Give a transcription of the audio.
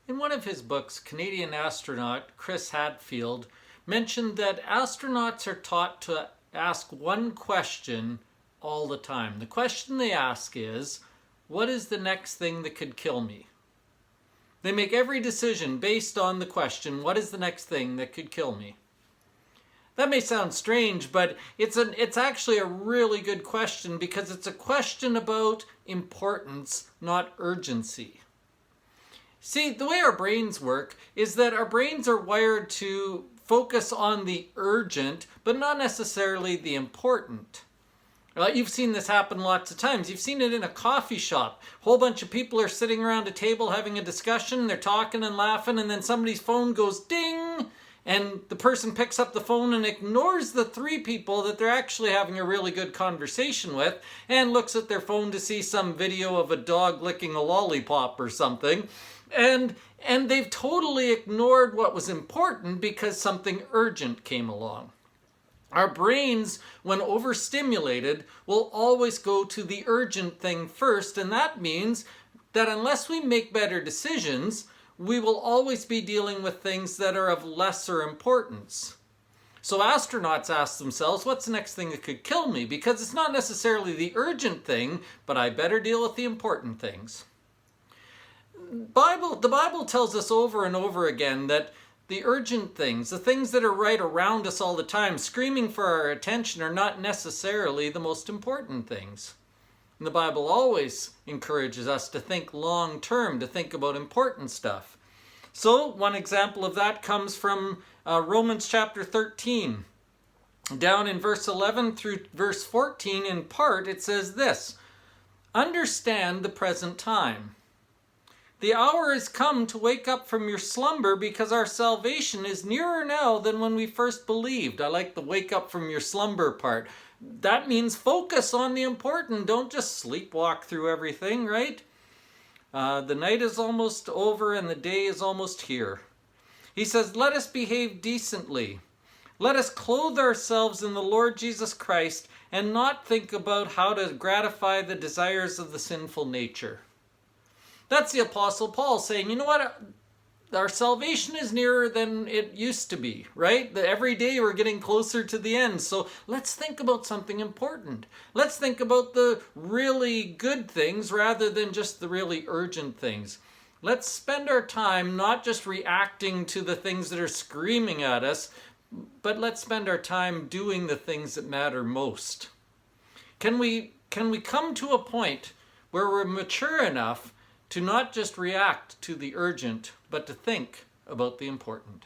In one of his books, Canadian astronaut Chris Hadfield mentioned that astronauts are taught to ask one question all the time. The question they ask is, what is the next thing that could kill me? They make every decision based on the question, what is the next thing that could kill me? That may sound strange, but it's actually a really good question because it's a question about importance, not urgency. See, the way our brains work is that our brains are wired to focus on the urgent, but not necessarily the important. You've seen this happen lots of times. You've seen it in a coffee shop. A whole bunch of people are sitting around a table having a discussion, they're talking and laughing, and then somebody's phone goes ding, and the person picks up the phone and ignores the three people that they're actually having a really good conversation with, and looks at their phone to see some video of a dog licking a lollipop or something. And they've totally ignored what was important because something urgent came along. Our brains, when overstimulated, will always go to the urgent thing first, and that means that unless we make better decisions, we will always be dealing with things that are of lesser importance. So astronauts ask themselves, what's the next thing that could kill me? Because it's not necessarily the urgent thing, but I better deal with the important things. The Bible tells us over and over again that the urgent things, the things that are right around us all the time, screaming for our attention, are not necessarily the most important things. And the Bible always encourages us to think long term, to think about important stuff. So one example of that comes from Romans chapter 13. Down in verse 11 through verse 14, in part, it says this: "Understand the present time. The hour has come to wake up from your slumber, because our salvation is nearer now than when we first believed." I like the wake up from your slumber part. That means focus on the important. Don't just sleepwalk through everything, right? The night is almost over and the day is almost here. He says, "Let us behave decently. Let us clothe ourselves in the Lord Jesus Christ and not think about how to gratify the desires of the sinful nature." That's the Apostle Paul saying, you know what? Our salvation is nearer than it used to be, right? Every day we're getting closer to the end. So let's think about something important. Let's think about the really good things rather than just the really urgent things. Let's spend our time not just reacting to the things that are screaming at us, but let's spend our time doing the things that matter most. Can we come to a point where we're mature enough to not just react to the urgent, but to think about the important?